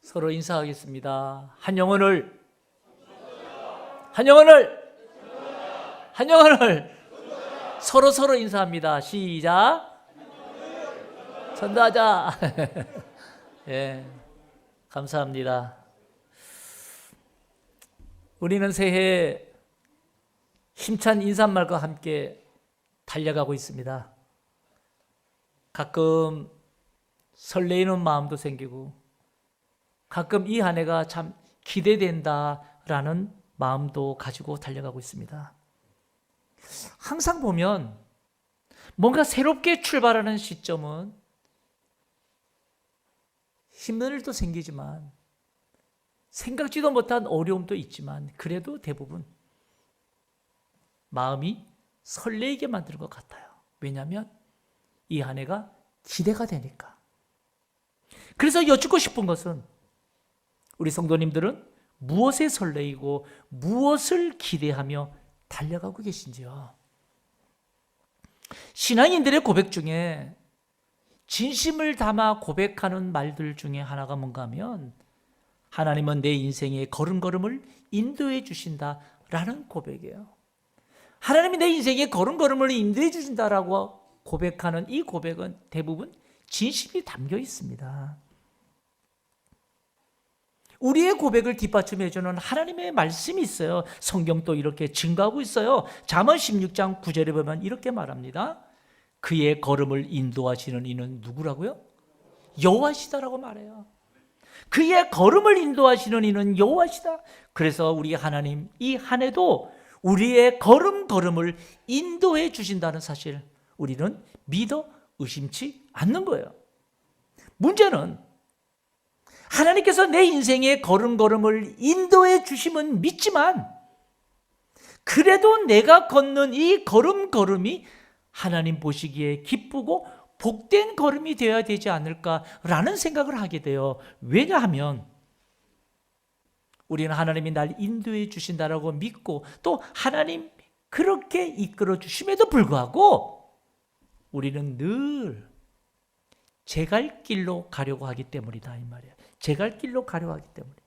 서로 인사하겠습니다. 한영혼을, 한영혼을, 한영혼을 서로 인사합니다. 시작. 전도하자. 예, 감사합니다. 우리는 새해 힘찬 인사말과 함께 달려가고 있습니다. 가끔 설레이는 마음도 생기고 가끔 이 한 해가 참 기대된다라는 마음도 가지고 달려가고 있습니다. 항상 보면 뭔가 새롭게 출발하는 시점은 힘든 일도 생기지만 생각지도 못한 어려움도 있지만 그래도 대부분 마음이 설레게 만드는 것 같아요. 왜냐하면 이 한 해가 기대가 되니까. 그래서 여쭙고 싶은 것은 우리 성도님들은 무엇에 설레이고 무엇을 기대하며 달려가고 계신지요? 신앙인들의 고백 중에 진심을 담아 고백하는 말들 중에 하나가 뭔가 하면 하나님은 내 인생의 걸음걸음을 인도해 주신다라는 고백이에요. 하나님이 내 인생의 걸음걸음을 인도해 주신다라고 고백하는 이 고백은 대부분 진심이 담겨 있습니다. 우리의 고백을 뒷받침해주는 하나님의 말씀이 있어요. 성경도 이렇게 증거하고 있어요. 잠언 16장 9절에 보면 이렇게 말합니다. 그의 걸음을 인도하시는 이는 누구라고요? 여호와시다라고 말해요. 그의 걸음을 인도하시는 이는 여호와시다. 그래서 우리 하나님 이 한 해도 우리의 걸음걸음을 인도해 주신다는 사실 우리는 믿어 의심치 않는 거예요. 문제는 하나님께서 내 인생의 걸음걸음을 인도해 주시면 믿지만 그래도 내가 걷는 이 걸음걸음이 하나님 보시기에 기쁘고 복된 걸음이 되어야 되지 않을까라는 생각을 하게 돼요. 왜냐하면 우리는 하나님이 날 인도해 주신다라고 믿고 또 하나님 그렇게 이끌어 주심에도 불구하고 우리는 늘 제 갈 길로 가려고 하기 때문이다 이 말이에요. 제 갈 길로 가려고 하기 때문이다.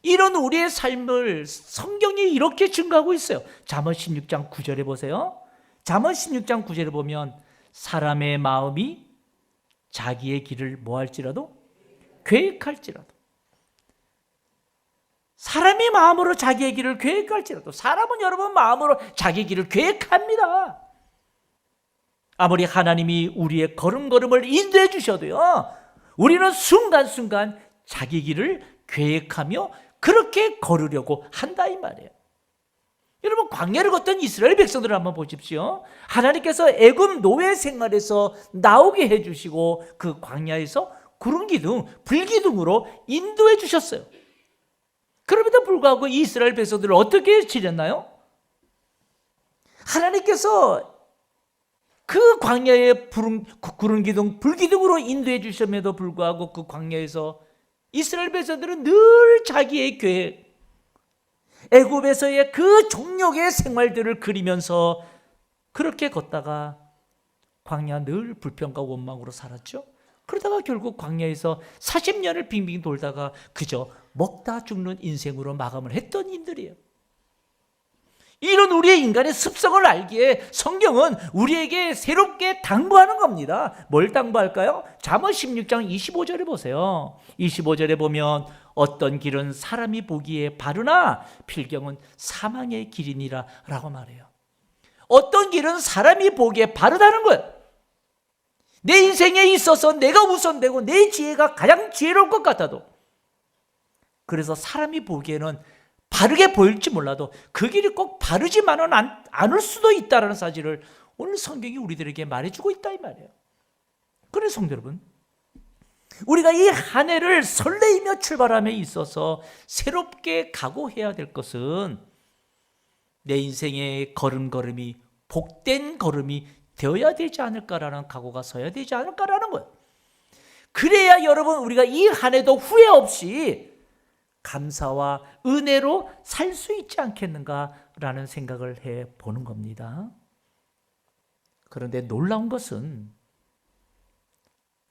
이런 우리의 삶을 성경이 이렇게 증거하고 있어요. 잠언 16장 9절에 보세요. 잠언 16장 9절에 보면 사람의 마음이 자기의 길을 뭐할지라도 계획할지라도 사람이 마음으로 자기의 길을 계획할지라도 사람은 여러분 마음으로 자기 길을 계획합니다. 아무리 하나님이 우리의 걸음걸음을 인도해 주셔도요 우리는 순간순간 자기 길을 계획하며 그렇게 걸으려고 한다 이 말이에요. 여러분 광야를 걷던 이스라엘 백성들을 한번 보십시오. 하나님께서 애굽 노예 생활에서 나오게 해주시고 그 광야에서 구름기둥, 불기둥으로 인도해 주셨어요. 그럼에도 불구하고 이스라엘 백성들을 어떻게 지냈나요? 하나님께서 그 광야의 구름기둥, 불기둥으로 인도해 주심에도 불구하고 그 광야에서 이스라엘 백성들은 늘 자기의 계획, 애굽에서의 그 종력의 생활들을 그리면서 그렇게 걷다가 광야 늘 불평과 원망으로 살았죠. 그러다가 결국 광야에서 40년을 빙빙 돌다가 그저 먹다 죽는 인생으로 마감을 했던 인들이에요. 이런 우리의 인간의 습성을 알기에 성경은 우리에게 새롭게 당부하는 겁니다. 뭘 당부할까요? 잠언 16장 25절에 보세요. 25절에 보면 어떤 길은 사람이 보기에 바르나 필경은 사망의 길이니라 라고 말해요. 어떤 길은 사람이 보기에 바르다는 거예요. 내 인생에 있어서 내가 우선되고 내 지혜가 가장 지혜로울 것 같아도 그래서 사람이 보기에는 바르게 보일지 몰라도 그 길이 꼭 바르지만은 않을 수도 있다는 사실을 오늘 성경이 우리들에게 말해주고 있다 이 말이에요. 그래서 성도 여러분 우리가 이 한 해를 설레이며 출발함에 있어서 새롭게 각오해야 될 것은 내 인생의 걸음걸음이 복된 걸음이 되어야 되지 않을까라는 각오가 서야 되지 않을까라는 거예요. 그래야 여러분 우리가 이 한 해도 후회 없이 감사와 은혜로 살 수 있지 않겠는가라는 생각을 해보는 겁니다. 그런데 놀라운 것은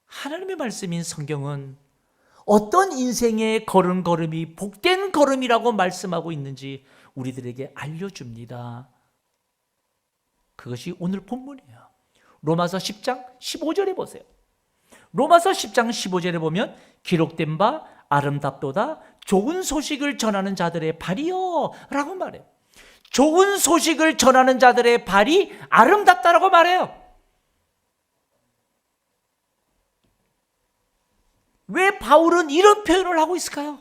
하나님의 말씀인 성경은 어떤 인생의 걸음걸음이 복된 걸음이라고 말씀하고 있는지 우리들에게 알려줍니다. 그것이 오늘 본문이에요. 로마서 10장 15절에 보세요. 로마서 10장 15절에 보면 기록된 바 아름답도다 좋은 소식을 전하는 자들의 발이요 라고 말해요. 좋은 소식을 전하는 자들의 발이 아름답다라고 말해요. 왜 바울은 이런 표현을 하고 있을까요?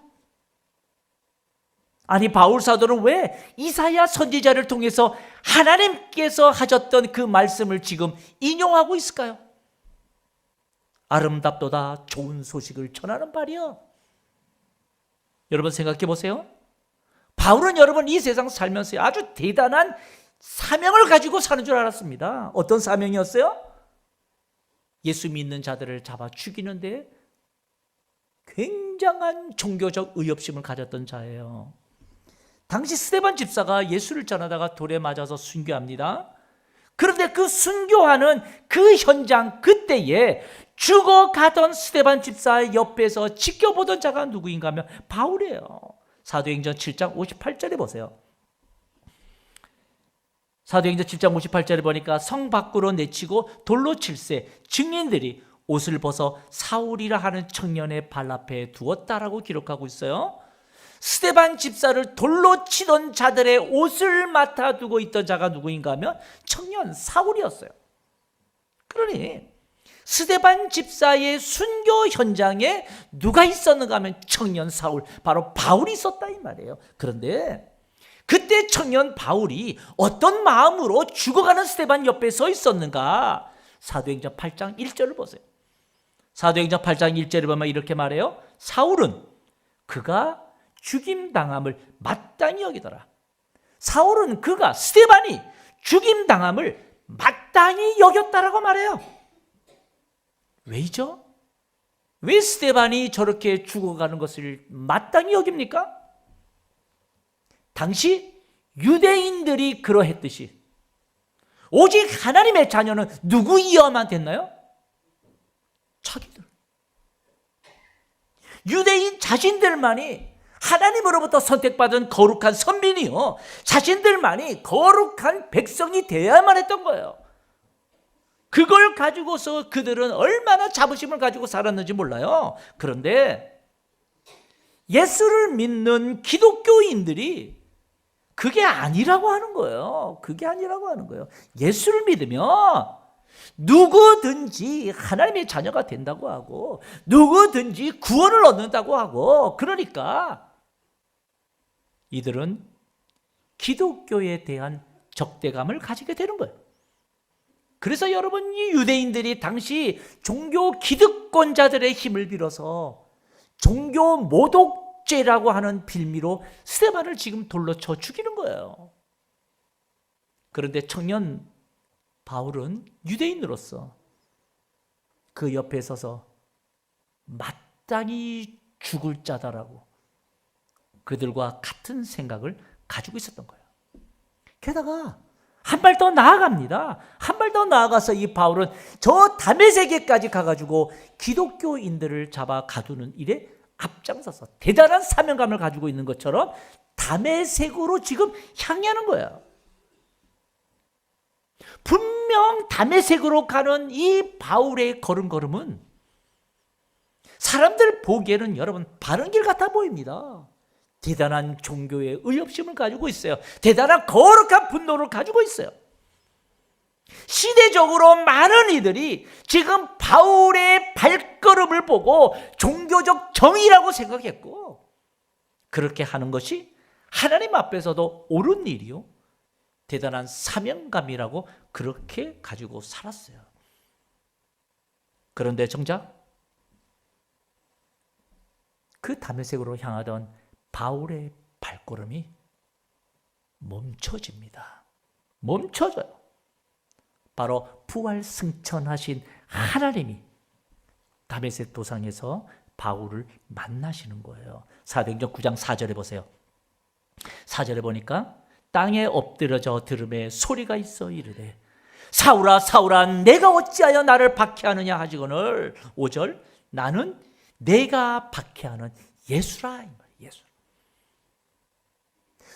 아니, 바울 사도는 왜 이사야 선지자를 통해서 하나님께서 하셨던 그 말씀을 지금 인용하고 있을까요? 아름답도다 좋은 소식을 전하는 발이요. 여러분 생각해 보세요. 바울은 여러분 이 세상 살면서 아주 대단한 사명을 가지고 사는 줄 알았습니다. 어떤 사명이었어요? 예수 믿는 자들을 잡아 죽이는데 굉장한 종교적 의협심을 가졌던 자예요. 당시 스데반 집사가 예수를 전하다가 돌에 맞아서 순교합니다. 그런데 그 순교하는 그 현장 그때에 죽어가던 스데반 집사 옆에서 지켜보던 자가 누구인가 하면 바울이에요. 사도행전 7장 58절에 보세요. 사도행전 7장 58절에 보니까 성 밖으로 내치고 돌로 칠세 증인들이 옷을 벗어 사울이라 하는 청년의 발 앞에 두었다라고 기록하고 있어요. 스데반 집사를 돌로 치던 자들의 옷을 맡아두고 있던 자가 누구인가 하면 청년 사울이었어요. 그러니 스데반 집사의 순교 현장에 누가 있었는가 하면 청년 사울, 바로 바울이 있었다 이 말이에요. 그런데 그때 청년 바울이 어떤 마음으로 죽어가는 스데반 옆에 서 있었는가? 사도행전 8장 1절을 보세요. 사도행전 8장 1절에 보면 이렇게 말해요. 사울은 그가 죽임당함을 마땅히 여기더라. 사울은 그가 스데반이 죽임당함을 마땅히 여겼다라고 말해요. 왜죠? 왜 스데반이 저렇게 죽어가는 것을 마땅히 여깁니까? 당시 유대인들이 그러했듯이 오직 하나님의 자녀는 누구이어야만 됐나요? 자기들. 유대인 자신들만이 하나님으로부터 선택받은 거룩한 선민이요, 자신들만이 거룩한 백성이 되어야만 했던 거예요. 그걸 가지고서 그들은 얼마나 자부심을 가지고 살았는지 몰라요. 그런데 예수를 믿는 기독교인들이 그게 아니라고 하는 거예요. 그게 아니라고 하는 거예요. 예수를 믿으면 누구든지 하나님의 자녀가 된다고 하고 누구든지 구원을 얻는다고 하고, 그러니까 이들은 기독교에 대한 적대감을 가지게 되는 거예요. 그래서 여러분, 이 유대인들이 당시 종교 기득권자들의 힘을 빌어서 종교 모독죄라고 하는 빌미로 스데반을 지금 돌로 쳐 죽이는 거예요. 그런데 청년 바울은 유대인으로서 그 옆에 서서 마땅히 죽을 자다라고 그들과 같은 생각을 가지고 있었던 거예요. 게다가 한 발 더 나아갑니다. 한 발 더 나아가서 이 바울은 저 다메섹에까지 가가지고 기독교인들을 잡아 가두는 일에 앞장서서 대단한 사명감을 가지고 있는 것처럼 다메섹으로 지금 향하는 거예요. 분명 다메섹으로 가는 이 바울의 걸음걸음은 사람들 보기에는 여러분 바른 길 같아 보입니다. 대단한 종교의 의협심을 가지고 있어요. 대단한 거룩한 분노를 가지고 있어요. 시대적으로 많은 이들이 지금 바울의 발걸음을 보고 종교적 정의라고 생각했고, 그렇게 하는 것이 하나님 앞에서도 옳은 일이요, 대단한 사명감이라고 그렇게 가지고 살았어요. 그런데 정작 그 다메섹으로 향하던 바울의 발걸음이 멈춰집니다. 멈춰져요. 바로 부활 승천하신 하나님이 다메섹 도상에서 바울을 만나시는 거예요. 사도행전 9장 4절에 보세요. 4절에 보니까 땅에 엎드려져 들음에 소리가 있어 이르되 사울아 사울아 내가 어찌하여 나를 박해하느냐 하시거늘 5절 나는 내가 박해하는 예수라 이 말이에요. 예수.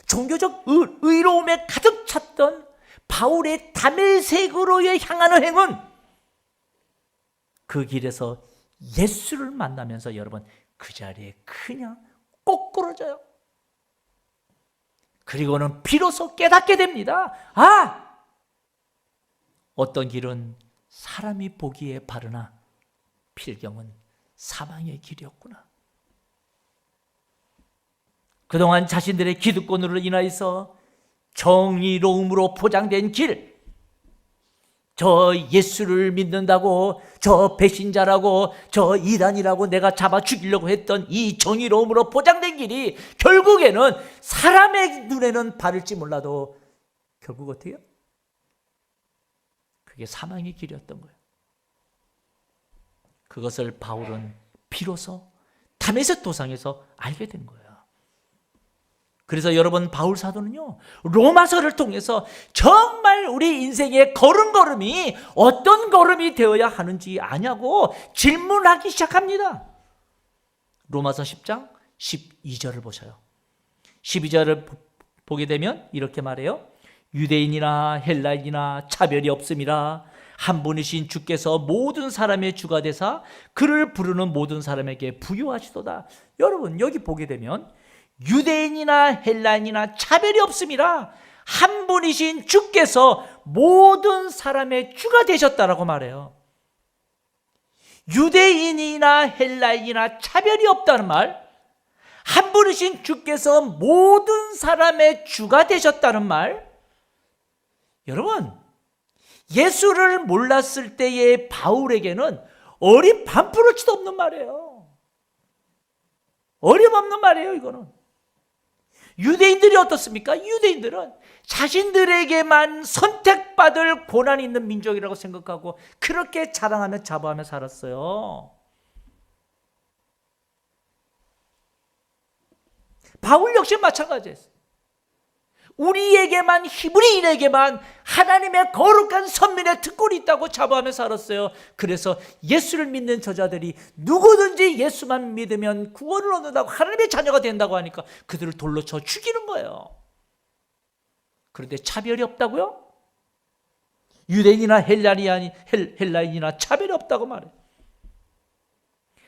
종교적 의로움에 가득 찼던 바울의 다메섹으로 향하는 행은 그 길에서 예수를 만나면서 여러분 그 자리에 그냥 꼬꾸러져요. 그리고는 비로소 깨닫게 됩니다. 아! 어떤 길은 사람이 보기에 바르나 필경은 사망의 길이었구나. 그동안 자신들의 기득권으로 인하여서 정의로움으로 포장된 길, 저 예수를 믿는다고, 저 배신자라고, 저 이단이라고 내가 잡아 죽이려고 했던 이 정의로움으로 포장된 길이 결국에는 사람의 눈에는 바를지 몰라도 결국 어떻게 해요? 그게 사망의 길이었던 거예요. 그것을 바울은 비로소 다메섹 도상에서 알게 된 거예요. 그래서 여러분 바울 사도는요 로마서를 통해서 정말 우리 인생의 걸음걸음이 어떤 걸음이 되어야 하는지 아냐고 질문하기 시작합니다. 로마서 10장 12절을 보셔요. 12절을 보게 되면 이렇게 말해요. 유대인이나 헬라인이나 차별이 없음이라 한 분이신 주께서 모든 사람의 주가 되사 그를 부르는 모든 사람에게 부유하시도다. 여러분 여기 보게 되면 유대인이나 헬라인이나 차별이 없음이라 한 분이신 주께서 모든 사람의 주가 되셨다라고 말해요. 유대인이나 헬라인이나 차별이 없다는 말, 한 분이신 주께서 모든 사람의 주가 되셨다는 말. 여러분 예수를 몰랐을 때의 바울에게는 어림 반프로치도 없는 말이에요. 어림없는 말이에요. 이거는 유대인들이 어떻습니까? 유대인들은 자신들에게만 선택받을 고난이 있는 민족이라고 생각하고 그렇게 자랑하며 자부하며 살았어요. 바울 역시 마찬가지였어요. 우리에게만, 히브리인에게만 하나님의 거룩한 선민의 특권이 있다고 자부하며 살았어요. 그래서 예수를 믿는 저자들이 누구든지 예수만 믿으면 구원을 얻는다고, 하나님의 자녀가 된다고 하니까 그들을 돌로 쳐 죽이는 거예요. 그런데 차별이 없다고요? 유대인이나 헬라인이나 차별이 없다고 말해요.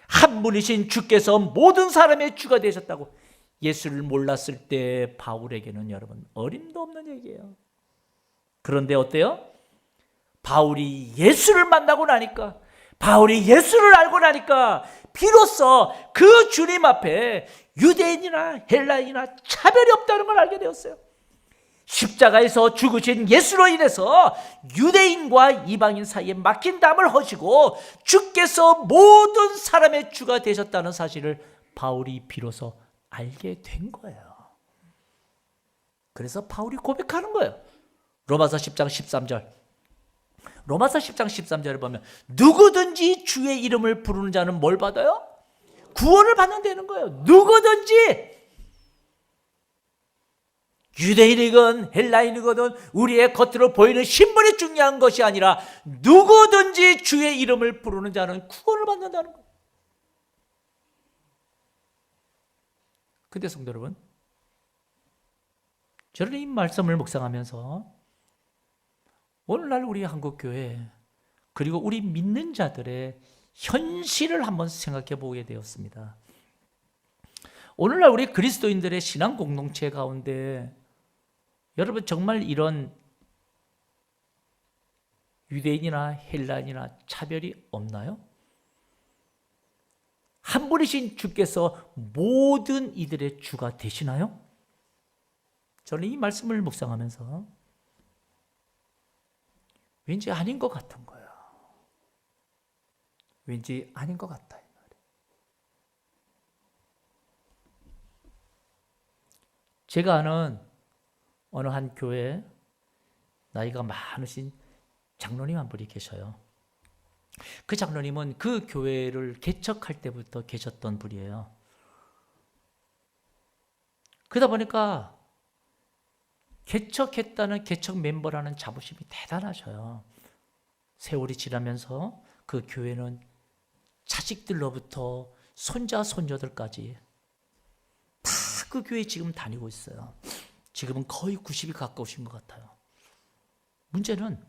한 분이신 주께서 모든 사람의 주가 되셨다고. 예수를 몰랐을 때 바울에게는 여러분 어림도 없는 얘기예요. 그런데 어때요? 바울이 예수를 만나고 나니까, 바울이 예수를 알고 나니까 비로소 그 주님 앞에 유대인이나 헬라인이나 차별이 없다는 걸 알게 되었어요. 십자가에서 죽으신 예수로 인해서 유대인과 이방인 사이에 막힌 담을 허시고 주께서 모든 사람의 주가 되셨다는 사실을 바울이 비로소 알게 된 거예요. 그래서 바울이 고백하는 거예요. 로마서 10장 13절. 로마서 10장 13절을 보면 누구든지 주의 이름을 부르는 자는 뭘 받아요? 구원을 받는다는 거예요. 누구든지, 유대인이건 헬라인이건 우리의 겉으로 보이는 신분이 중요한 것이 아니라 누구든지 주의 이름을 부르는 자는 구원을 받는다는 거예요. 근데 성도 여러분, 저는 이 말씀을 묵상하면서 오늘날 우리 한국교회 그리고 우리 믿는 자들의 현실을 한번 생각해 보게 되었습니다. 오늘날 우리 그리스도인들의 신앙 공동체 가운데 여러분 정말 이런 유대인이나 헬라인이나 차별이 없나요? 한 분이신 주께서 모든 이들의 주가 되시나요? 저는 이 말씀을 묵상하면서 왠지 아닌 것 같은 거예요. 왠지 아닌 것 같다. 제가 아는 어느 한 교회에 나이가 많으신 장로님 한 분이 계셔요. 그 장로님은 그 교회를 개척할 때부터 계셨던 분이에요. 그러다 보니까 개척했다는 개척 멤버라는 자부심이 대단하셔요. 세월이 지나면서 그 교회는 자식들로부터 손자 손녀들까지 다 그 교회 지금 다니고 있어요. 지금은 거의 90이 가까우신 것 같아요. 문제는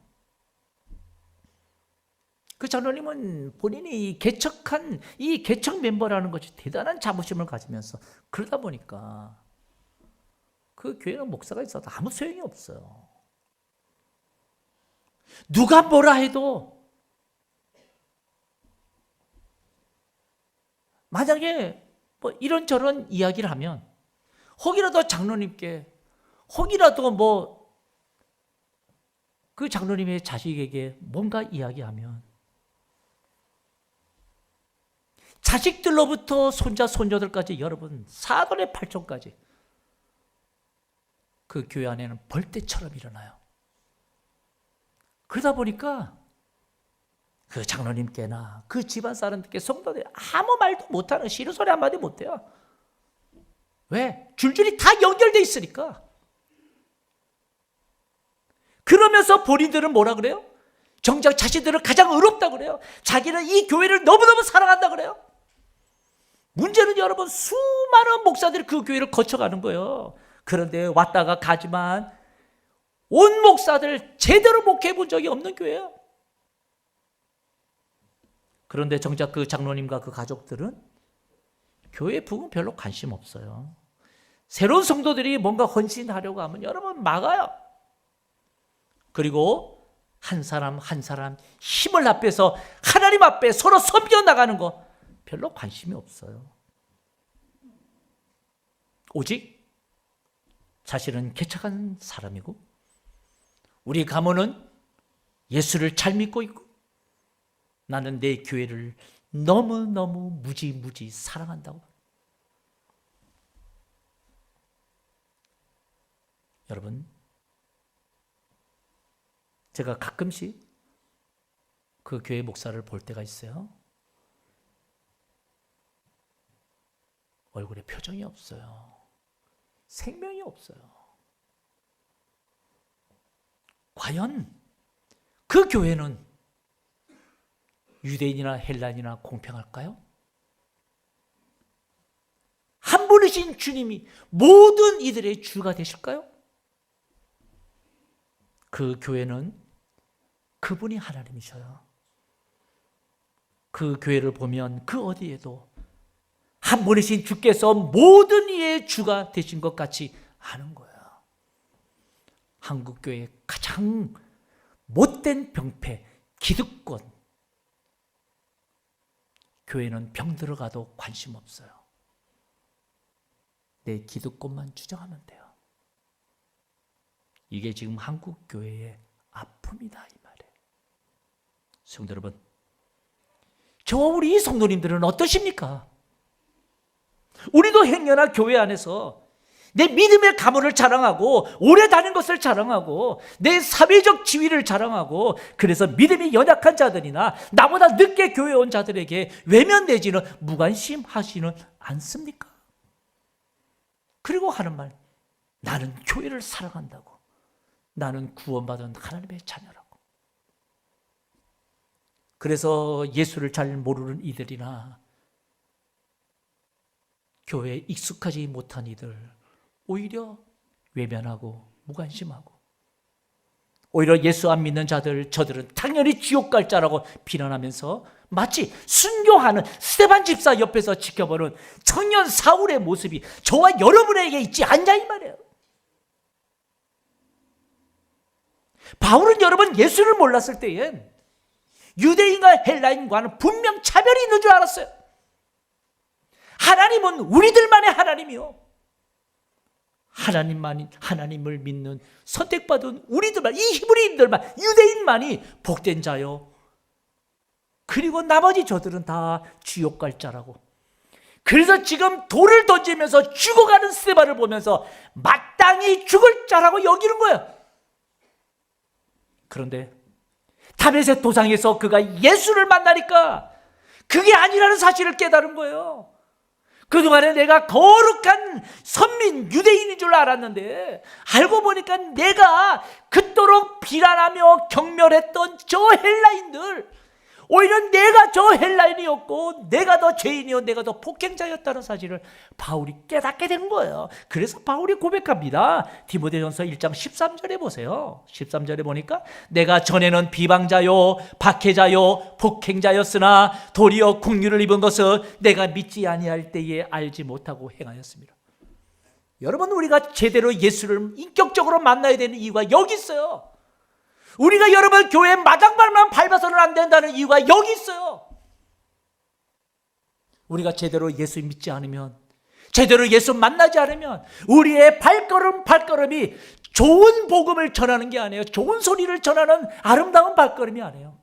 그 장로님은 본인이 개척한 이 개척 멤버라는 것이 대단한 자부심을 가지면서 그러다 보니까 그 교회는 목사가 있어도 아무 소용이 없어요. 누가 뭐라 해도 만약에 뭐 이런저런 이야기를 하면 혹이라도 장로님께 혹이라도 뭐 그 장로님의 자식에게 뭔가 이야기하면 자식들로부터 손자 손녀들까지 여러분 사돈의 팔촌까지 그 교회 안에는 벌떼처럼 일어나요. 그러다 보니까 그 장로님께나 그 집안 사람들께 성도들이 아무 말도 못하는 싫은 소리 한마디 못해요. 왜? 줄줄이 다 연결돼 있으니까. 그러면서 본인들은 뭐라 그래요? 정작 자신들은 가장 의롭다고 그래요. 자기는 이 교회를 너무너무 사랑한다고 그래요. 문제는 여러분 수많은 목사들이 그 교회를 거쳐가는 거예요. 그런데 왔다가 가지만 온 목사들 제대로 목회해 본 적이 없는 교회예요. 그런데 정작 그 장로님과 그 가족들은 교회 부흥 별로 관심 없어요. 새로운 성도들이 뭔가 헌신하려고 하면 여러분 막아요. 그리고 한 사람 한 사람 힘을 합해서 하나님 앞에 서로 섬겨 나가는 거 별로 관심이 없어요. 오직 자신은 개척한 사람이고 우리 가문은 예수를 잘 믿고 있고 나는 내 교회를 너무너무 무지무지 사랑한다고. 여러분, 제가 가끔씩 그 교회 목사를 볼 때가 있어요. 얼굴에 표정이 없어요. 생명이 없어요. 과연 그 교회는 유대인이나 헬라인이나 공평할까요? 한 분이신 주님이 모든 이들의 주가 되실까요? 그 교회는 그분이 하나님이셔요. 그 교회를 보면 그 어디에도 한 분이신 주께서 모든 이의 주가 되신 것 같이 하는 거예요. 한국교회의 가장 못된 병폐, 기득권. 교회는 병 들어가도 관심 없어요. 내 기득권만 주장하면 돼요. 이게 지금 한국교회의 아픔이다 이 말이에요. 성도 여러분, 저와 우리 성도님들은 어떠십니까? 우리도 행여나 교회 안에서 내 믿음의 가문을 자랑하고 오래 다닌 것을 자랑하고 내 사회적 지위를 자랑하고 그래서 믿음이 연약한 자들이나 나보다 늦게 교회에 온 자들에게 외면 내지는 무관심하지는 않습니까? 그리고 하는 말, 나는 교회를 사랑한다고. 나는 구원받은 하나님의 자녀라고. 그래서 예수를 잘 모르는 이들이나 교회에 익숙하지 못한 이들 오히려 외면하고 무관심하고 오히려 예수 안 믿는 자들 저들은 당연히 지옥 갈 자라고 비난하면서 마치 순교하는 스데반 집사 옆에서 지켜보는 청년 사울의 모습이 저와 여러분에게 있지 않냐 이 말이에요. 바울은 여러분 예수를 몰랐을 때엔 유대인과 헬라인과는 분명 차별이 있는 줄 알았어요. 하나님은 우리들만의 하나님이요. 하나님을 믿는 선택받은 우리들만, 이 히브리인들만, 유대인만이 복된 자요. 그리고 나머지 저들은 다 지옥 갈 자라고. 그래서 지금 돌을 던지면서 죽어가는 스데반을 보면서 마땅히 죽을 자라고 여기는 거예요. 그런데 다메섹 도상에서 그가 예수를 만나니까 그게 아니라는 사실을 깨달은 거예요. 그동안에 내가 거룩한 선민 유대인인 줄 알았는데 알고 보니까 내가 그토록 비난하며 경멸했던 저 헬라인들 오히려 내가 저 헬라인이었고 내가 더 죄인이요 내가 더 폭행자였다는 사실을 바울이 깨닫게 된 거예요. 그래서 바울이 고백합니다. 디모데전서 1장 13절에 보세요. 13절에 보니까 내가 전에는 비방자요 박해자요 폭행자였으나 도리어 긍휼을 입은 것은 내가 믿지 아니할 때에 알지 못하고 행하였습니다. 여러분, 우리가 제대로 예수를 인격적으로 만나야 되는 이유가 여기 있어요. 우리가 여러분 교회 마당발만 밟아서는 안 된다는 이유가 여기 있어요. 우리가 제대로 예수 믿지 않으면, 제대로 예수 만나지 않으면 우리의 발걸음이 좋은 복음을 전하는 게 아니에요. 좋은 소리를 전하는 아름다운 발걸음이 아니에요.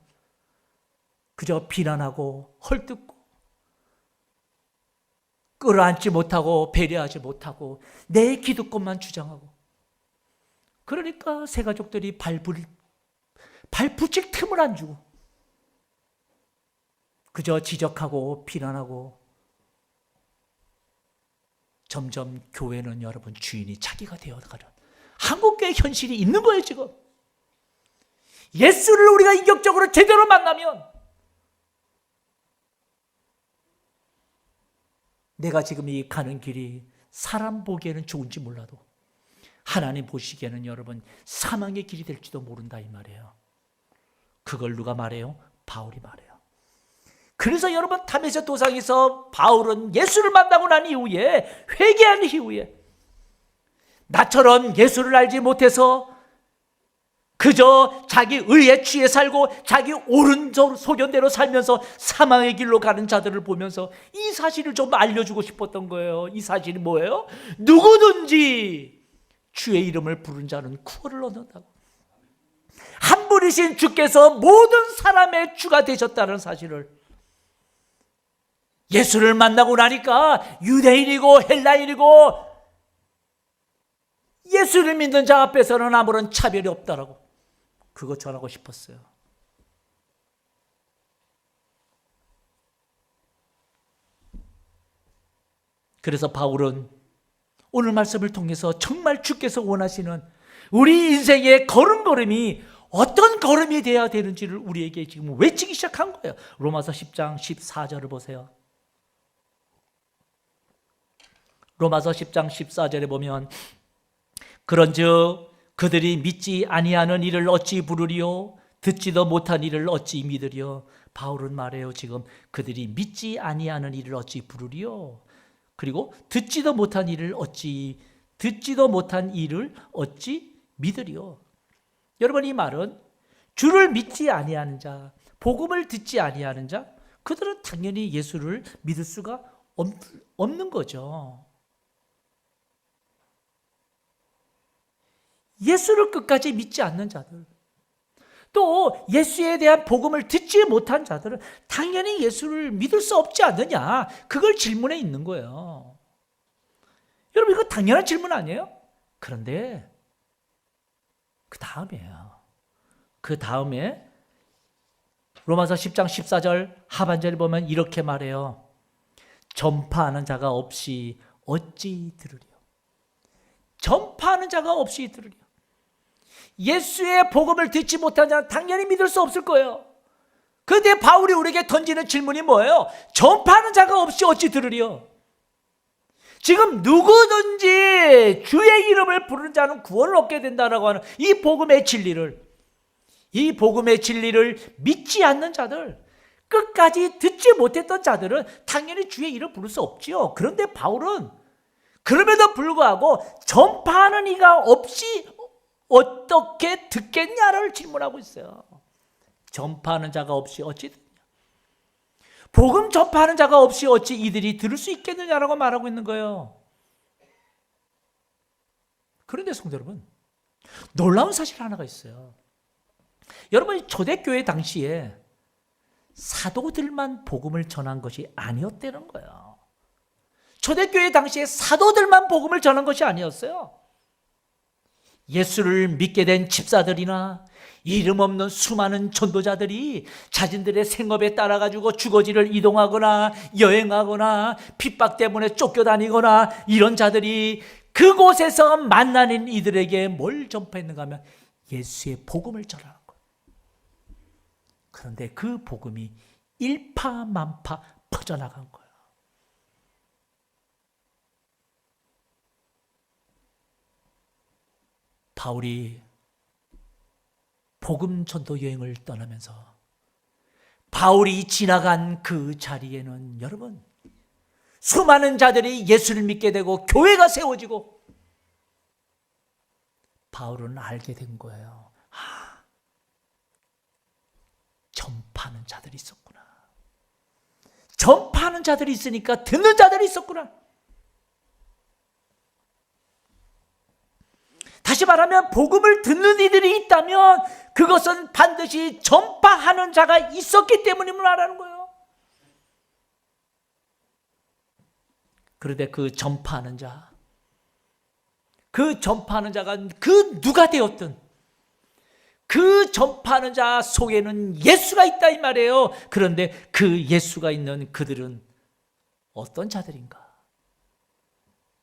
그저 비난하고 헐뜯고 끌어안지 못하고 배려하지 못하고 내 기득권만 주장하고, 그러니까 새 가족들이 발 붙일 틈을 안 주고 그저 지적하고 비난하고, 점점 교회는 여러분 주인이 자기가 되어가는 한국교회 현실이 있는 거예요. 지금 예수를 우리가 인격적으로 제대로 만나면, 내가 지금 이 가는 길이 사람 보기에는 좋은지 몰라도 하나님 보시기에는 여러분 사망의 길이 될지도 모른다 이 말이에요. 그걸 누가 말해요? 바울이 말해요. 그래서 여러분 다메섹 도상에서 바울은 예수를 만나고 난 이후에, 회개한 이후에, 나처럼 예수를 알지 못해서 그저 자기 의에 취해 살고 자기 옳은 소견대로 살면서 사망의 길로 가는 자들을 보면서 이 사실을 좀 알려주고 싶었던 거예요. 이 사실이 뭐예요? 누구든지 주의 이름을 부른 자는 구원을 얻는다고. 한 분이신 주께서 모든 사람의 주가 되셨다는 사실을, 예수를 만나고 나니까 유대인이고 헬라인이고 예수를 믿는 자 앞에서는 아무런 차별이 없다라고, 그거 전하고 싶었어요. 그래서 바울은 오늘 말씀을 통해서 정말 주께서 원하시는 우리 인생의 걸음걸음이 어떤 걸음이 되어야 되는지를 우리에게 지금 외치기 시작한 거예요. 로마서 10장 14절을 보세요. 로마서 10장 14절에 보면, 그런즉 그들이 믿지 아니하는 이를 어찌 부르리요? 듣지도 못한 이를 어찌 믿으리요? 바울은 말해요. 지금 그들이 믿지 아니하는 이를 어찌 부르리요? 그리고 듣지도 못한 이를 어찌 믿으리요? 여러분, 이 말은 주를 믿지 아니하는 자, 복음을 듣지 아니하는 자, 그들은 당연히 예수를 믿을 수가 없는 거죠. 예수를 끝까지 믿지 않는 자들, 또 예수에 대한 복음을 듣지 못한 자들은 당연히 예수를 믿을 수 없지 않느냐, 그걸 질문해 있는 거예요. 여러분, 이거 당연한 질문 아니에요? 그런데 그 다음에 로마서 10장 14절 하반절에 보면 이렇게 말해요. 전파하는 자가 없이 어찌 들으리요? 전파하는 자가 없이 들으리요. 예수의 복음을 듣지 못한 자는 당연히 믿을 수 없을 거예요. 그런데 바울이 우리에게 던지는 질문이 뭐예요? 전파하는 자가 없이 어찌 들으리요? 지금 누구든지 주의 이름을 부르는 자는 구원을 얻게 된다라고 하는 이 복음의 진리를 믿지 않는 자들, 끝까지 듣지 못했던 자들은 당연히 주의 이름을 부를 수 없지요. 그런데 바울은 그럼에도 불구하고 전파하는 이가 없이 어떻게 듣겠냐를 질문하고 있어요. 전파하는 자가 없이 어찌 듣냐? 복음 전파하는 자가 없이 어찌 이들이 들을 수 있겠느냐라고 말하고 있는 거예요. 그런데 성도 여러분, 놀라운 사실 하나가 있어요. 여러분, 초대교회 당시에 사도들만 복음을 전한 것이 아니었다는 거예요. 초대교회 당시에 사도들만 복음을 전한 것이 아니었어요. 예수를 믿게 된 집사들이나 이름 없는 수많은 전도자들이 자신들의 생업에 따라가지고 주거지를 이동하거나 여행하거나 핍박 때문에 쫓겨다니거나 이런 자들이 그곳에서 만나는 이들에게 뭘 전파했는가 하면 예수의 복음을 전하는 거예요. 그런데 그 복음이 일파만파 퍼져나간 거예요. 바울이 복음 전도 여행을 떠나면서 바울이 지나간 그 자리에는 여러분 수많은 자들이 예수를 믿게 되고 교회가 세워지고 바울은 알게 된 거예요. 전파하는 자들이 있었구나. 전파하는 자들이 있으니까 듣는 자들이 있었구나. 다시 말하면 복음을 듣는 이들이 있다면 그것은 반드시 전파하는 자가 있었기 때문임을 말하는 거예요. 그런데 그 전파하는 자가 그 누가 되었든 그 전파하는 자 속에는 예수가 있다 이 말이에요. 그런데 그 예수가 있는 그들은 어떤 자들인가?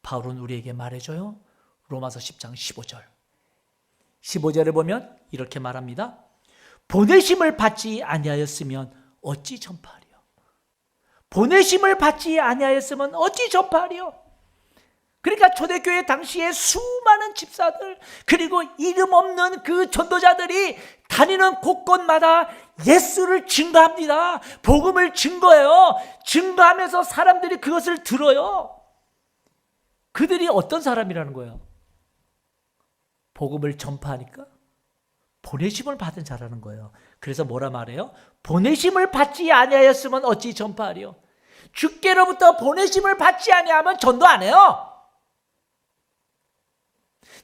바울은 우리에게 말해줘요. 로마서 10장 15절. 15절에 보면 이렇게 말합니다. 보내심을 받지 아니하였으면 어찌 전파하리요? 보내심을 받지 아니하였으면 어찌 전파하리요? 그러니까 초대교회 당시에 수많은 집사들 그리고 이름 없는 그 전도자들이 다니는 곳곳마다 예수를 증거합니다. 복음을 증거해요. 증거하면서 사람들이 그것을 들어요. 그들이 어떤 사람이라는 거예요? 복음을 전파하니까 보내심을 받은 자라는 거예요. 그래서 뭐라 말해요? 보내심을 받지 아니하였으면 어찌 전파하리요? 주께로부터 보내심을 받지 아니하면 전도 안 해요.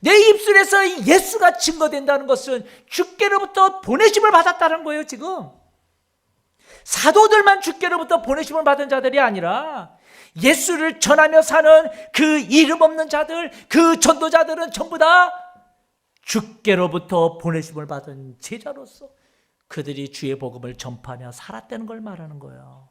내 입술에서 예수가 증거된다는 것은 주께로부터 보내심을 받았다는 거예요. 지금 사도들만 주께로부터 보내심을 받은 자들이 아니라 예수를 전하며 사는 그 이름 없는 자들, 그 전도자들은 전부 다 주께로부터 보내심을 받은 제자로서 그들이 주의 복음을 전파하며 살았다는 걸 말하는 거예요.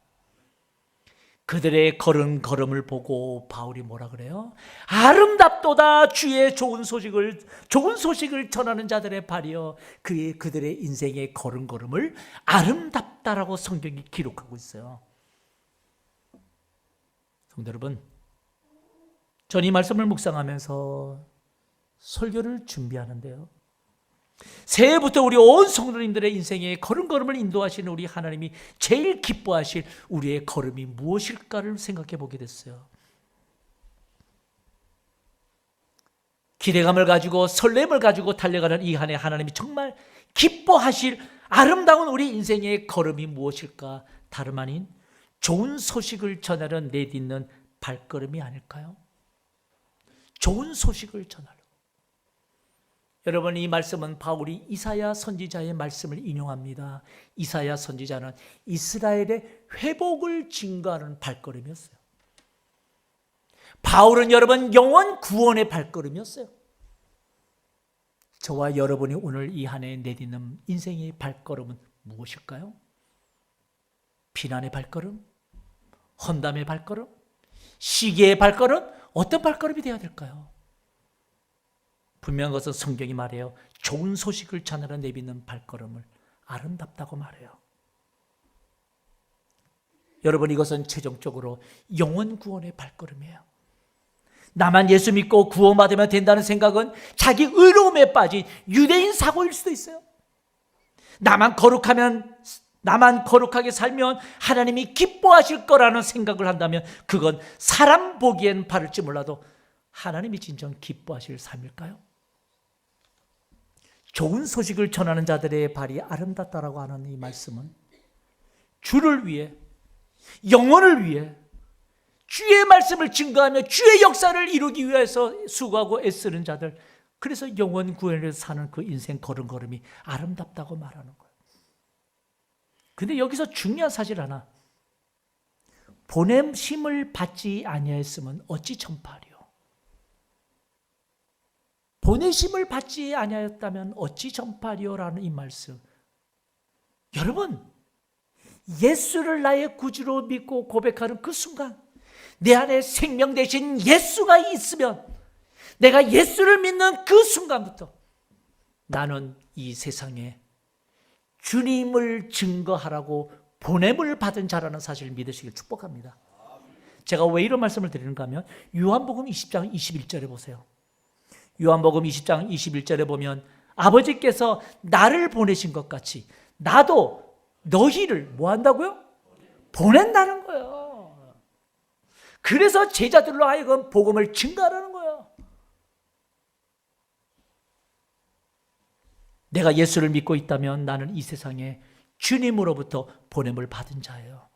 그들의 걸은 걸음을 보고 바울이 뭐라 그래요? 아름답도다 주의 좋은 소식을 전하는 자들의 발이여. 그들의 인생의 걸은 걸음을 아름답다라고 성경이 기록하고 있어요. 성도 여러분, 전 이 말씀을 묵상하면서 설교를 준비하는데요, 새해부터 우리 온 성도님들의 인생에 걸음걸음을 인도하시는 우리 하나님이 제일 기뻐하실 우리의 걸음이 무엇일까를 생각해 보게 됐어요. 기대감을 가지고 설렘을 가지고 달려가는 이 한 해 하나님이 정말 기뻐하실 아름다운 우리 인생의 걸음이 무엇일까? 다름 아닌 좋은 소식을 전하려 내딛는 발걸음이 아닐까요? 좋은 소식을 전하려. 여러분, 이 말씀은 바울이 이사야 선지자의 말씀을 인용합니다. 이사야 선지자는 이스라엘의 회복을 증거하는 발걸음이었어요. 바울은 여러분 영원 구원의 발걸음이었어요. 저와 여러분이 오늘 이 한 해 내딛는 인생의 발걸음은 무엇일까요? 비난의 발걸음? 헌담의 발걸음? 시기의 발걸음? 어떤 발걸음이 되어야 될까요? 분명한 것은 성경이 말해요. 좋은 소식을 전하러 내딛는 발걸음을 아름답다고 말해요. 여러분, 이것은 최종적으로 영원 구원의 발걸음이에요. 나만 예수 믿고 구원받으면 된다는 생각은 자기 의로움에 빠진 유대인 사고일 수도 있어요. 나만 거룩하게 살면 하나님이 기뻐하실 거라는 생각을 한다면 그건 사람 보기엔 바를지 몰라도 하나님이 진정 기뻐하실 삶일까요? 좋은 소식을 전하는 자들의 발이 아름답다라고 하는 이 말씀은 주를 위해, 영혼을 위해 주의 말씀을 증거하며 주의 역사를 이루기 위해서 수고하고 애쓰는 자들, 그래서 영원 구원을 사는 그 인생 걸음걸음이 아름답다고 말하는 거예요. 근데 여기서 중요한 사실 하나, 보냄심을 받지 아니하였으면 어찌 전파하리요? 보내심을 받지 아니하였다면 어찌 전파하리요라는 이 말씀, 여러분, 예수를 나의 구주로 믿고 고백하는 그 순간 내 안에 생명 대신 예수가 있으면, 내가 예수를 믿는 그 순간부터 나는 이 세상에 주님을 증거하라고 보냄을 받은 자라는 사실을 믿으시길 축복합니다. 제가 왜 이런 말씀을 드리는가 하면 요한복음 20장 21절에 보세요. 요한복음 20장 21절에 보면 아버지께서 나를 보내신 것 같이 나도 너희를 뭐 한다고요? 보낸다는 거예요. 그래서 제자들로 하여금 복음을 증거하라는 거예요. 내가 예수를 믿고 있다면 나는 이 세상에 주님으로부터 보냄을 받은 자예요.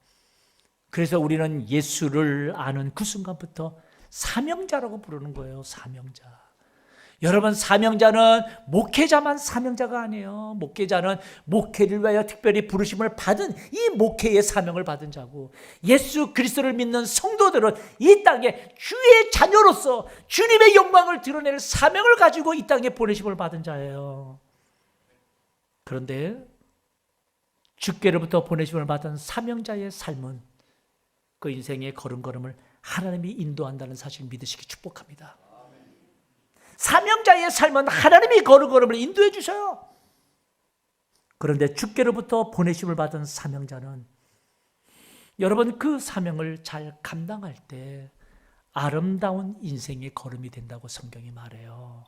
그래서 우리는 예수를 아는 그 순간부터 사명자라고 부르는 거예요. 사명자. 여러분, 사명자는 목회자만 사명자가 아니에요. 목회자는 목회를 위하여 특별히 부르심을 받은 이 목회의 사명을 받은 자고, 예수 그리스도를 믿는 성도들은 이 땅에 주의 자녀로서 주님의 영광을 드러낼 사명을 가지고 이 땅에 보내심을 받은 자예요. 그런데 주께로부터 보내심을 받은 사명자의 삶은 그 인생의 걸음걸음을 하나님이 인도한다는 사실을 믿으시기 축복합니다. 사명자의 삶은 하나님이 걸음걸음을 인도해 주셔요. 그런데 주께로부터 보내심을 받은 사명자는 여러분 그 사명을 잘 감당할 때 아름다운 인생의 걸음이 된다고 성경이 말해요.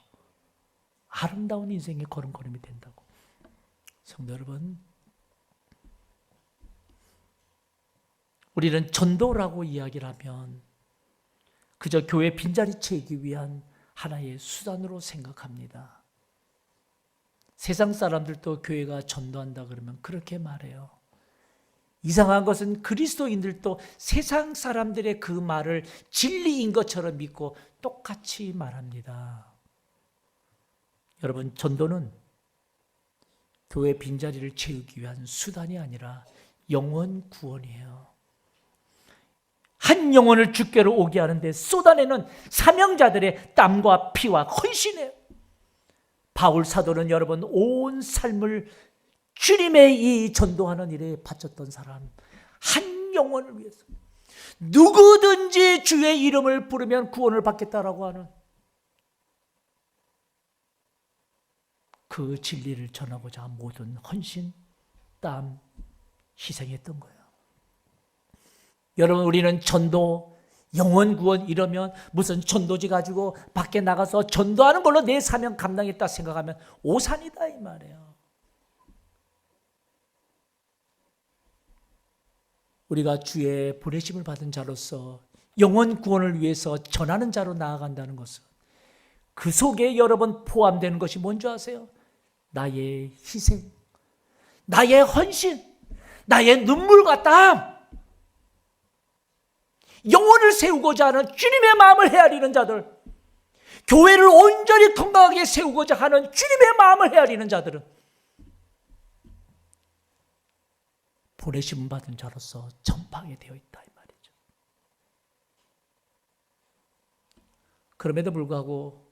아름다운 인생의 걸음걸음이 된다고. 성도 여러분, 우리는 전도라고 이야기를 하면 그저 교회 빈자리 채우기 위한 하나의 수단으로 생각합니다. 세상 사람들도 교회가 전도한다 그러면 그렇게 말해요. 이상한 것은 그리스도인들도 세상 사람들의 그 말을 진리인 것처럼 믿고 똑같이 말합니다. 여러분, 전도는 교회 빈자리를 채우기 위한 수단이 아니라 영혼 구원이에요. 한 영혼을 주께로 오게 하는데 쏟아내는 사명자들의 땀과 피와 헌신이에요. 바울 사도는 여러분 온 삶을 주님의 이 전도하는 일에 바쳤던 사람, 한 영혼을 위해서 누구든지 주의 이름을 부르면 구원을 받겠다라고 하는 그 진리를 전하고자 모든 헌신, 땀, 희생했던 거예요. 여러분, 우리는 전도, 영혼 구원 이러면 무슨 전도지 가지고 밖에 나가서 전도하는 걸로 내 사명 감당했다 생각하면 오산이다 이 말이에요. 우리가 주의 보내심을 받은 자로서 영혼 구원을 위해서 전하는 자로 나아간다는 것은 그 속에 여러분 포함되는 것이 뭔지 아세요? 나의 희생, 나의 헌신, 나의 눈물과 땀, 영혼을 세우고자 하는 주님의 마음을 헤아리는 자들, 교회를 온전히 건강하게 세우고자 하는 주님의 마음을 헤아리는 자들은 보내심 받은 자로서 전파하게 되어 있다 이 말이죠. 그럼에도 불구하고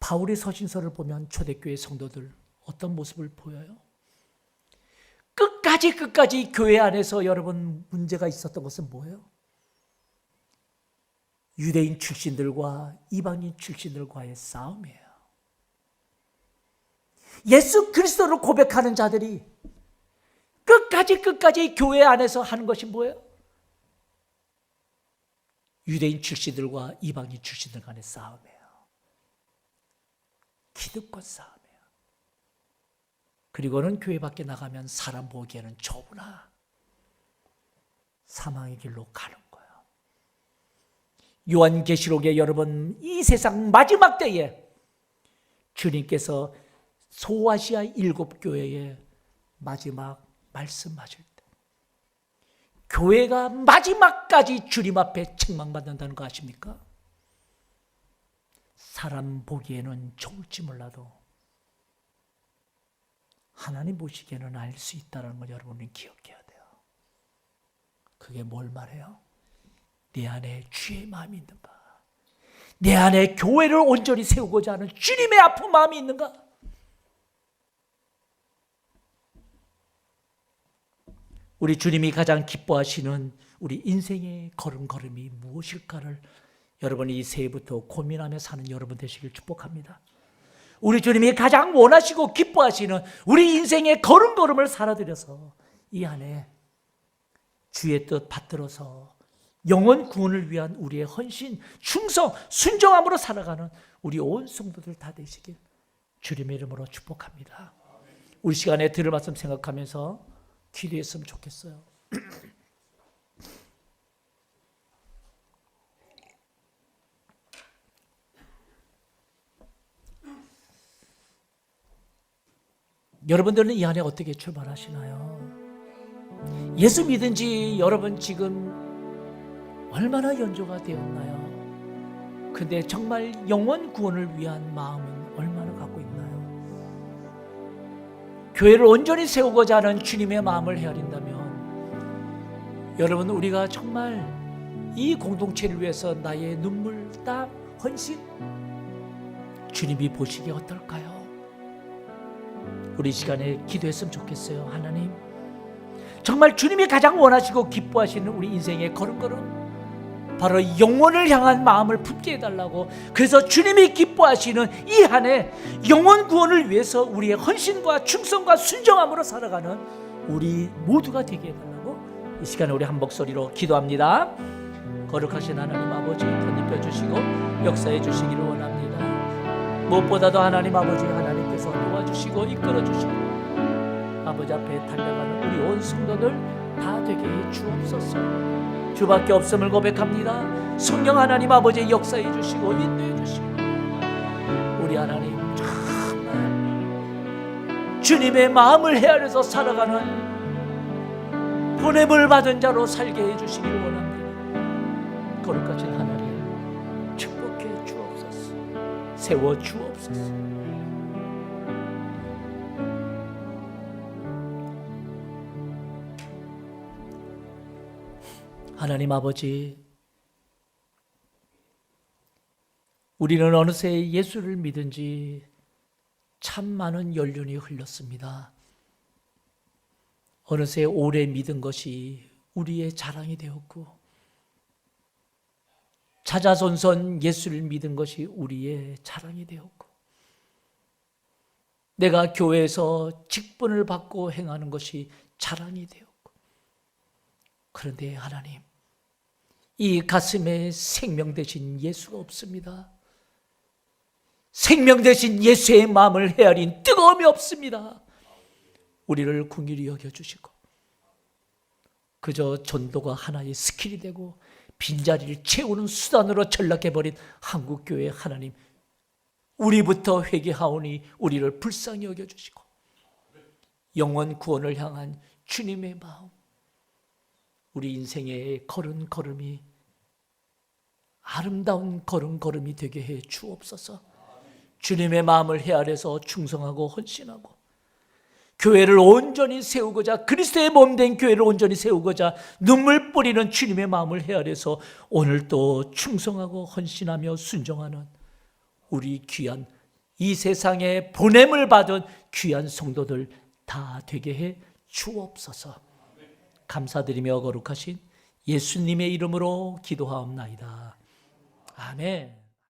바울의 서신서를 보면 초대교회 성도들 어떤 모습을 보여요? 끝까지 교회 안에서 여러분 문제가 있었던 것은 뭐예요? 유대인 출신들과 이방인 출신들과의 싸움이에요. 예수 그리스도를 고백하는 자들이 끝까지 교회 안에서 하는 것이 뭐예요? 유대인 출신들과 이방인 출신들 간의 싸움이에요. 기득권 싸움이에요. 그리고는 교회 밖에 나가면 사람 보기에는 좁으나 사망의 길로 가는 거예요. 요한계시록에 여러분 이 세상 마지막 때에 주님께서 소아시아 7교회에 마지막 말씀하실 때 교회가 마지막까지 주님 앞에 책망받는다는 거 아십니까? 사람 보기에는 좋을지 몰라도 하나님 보시기에는 알 수 있다는 걸 여러분이 기억해야 돼요. 그게 뭘 말해요? 내 안에 주의 마음이 있는가? 내 안에 교회를 온전히 세우고자 하는 주님의 아픈 마음이 있는가? 우리 주님이 가장 기뻐하시는 우리 인생의 걸음걸음이 무엇일까를 여러분이 이 새해부터 고민하며 사는 여러분 되시길 축복합니다. 우리 주님이 가장 원하시고 기뻐하시는 우리 인생의 걸음걸음을 살아들여서 이 안에 주의 뜻 받들어서 영혼 구원을 위한 우리의 헌신, 충성, 순종함으로 살아가는 우리 온 성도들 다 되시길 주님의 이름으로 축복합니다. 우리 시간에 들을 말씀 생각하면서 기도했으면 좋겠어요. 여러분들은 이 안에 어떻게 출발하시나요? 예수 믿은 지 여러분 지금 얼마나 연조가 되었나요? 근데 정말 영원 구원을 위한 마음은 얼마나 갖고 있나요? 교회를 온전히 세우고자 하는 주님의 마음을 헤아린다면 여러분, 우리가 정말 이 공동체를 위해서 나의 눈물, 땀, 헌신 주님이 보시기에 어떨까요? 우리 시간에 기도했으면 좋겠어요. 하나님, 정말 주님이 가장 원하시고 기뻐하시는 우리 인생의 걸음걸음, 바로 영혼을 향한 마음을 품게 해달라고. 그래서 주님이 기뻐하시는 이 한 해 영혼 구원을 위해서 우리의 헌신과 충성과 순종함으로 살아가는 우리 모두가 되게 해달라고 이 시간에 우리 한 목소리로 기도합니다. 거룩하신 하나님 아버지, 덧입혀 주시고 역사해 주시기를 원합니다. 무엇보다도 하나님 아버지, 하나님께서 도와주시고 이끌어 주시고 아버지 앞에 달려가는 우리 온 성도들 다 되게 해 주옵소서. 주밖에 없음을 고백합니다. 성령 하나님 아버지 역사해 주시고 인도해 주시고 우리 하나님 정말 주님의 마음을 헤아려서 살아가는 보냄을 받은 자로 살게 해 주시기를 원합니다. 거룩하신 하나님 축복해 주옵소서. 세워 주옵소서. 하나님 아버지, 우리는 어느새 예수를 믿은 지 참 많은 연륜이 흘렀습니다. 어느새 오래 믿은 것이 우리의 자랑이 되었고, 자자손손 예수를 믿은 것이 우리의 자랑이 되었고, 내가 교회에서 직분을 받고 행하는 것이 자랑이 되었고, 그런데 하나님, 이 가슴에 생명 되신 예수가 없습니다. 생명 되신 예수의 마음을 헤아린 뜨거움이 없습니다. 우리를 긍휼히 여겨주시고 그저 전도가 하나의 스킬이 되고 빈자리를 채우는 수단으로 전락해버린 한국교회 하나님, 우리부터 회개하오니 우리를 불쌍히 여겨주시고 영원 구원을 향한 주님의 마음, 우리 인생의 걸음걸음이 아름다운 걸음걸음이 되게 해 주옵소서. 주님의 마음을 헤아려서 충성하고 헌신하고 교회를 온전히 세우고자, 그리스도의 몸된 교회를 온전히 세우고자 눈물 뿌리는 주님의 마음을 헤아려서 오늘도 충성하고 헌신하며 순종하는 우리 귀한 이 세상에 보냄을 받은 귀한 성도들 다 되게 해 주옵소서. 감사드리며 거룩하신 예수님의 이름으로 기도하옵나이다. 아멘.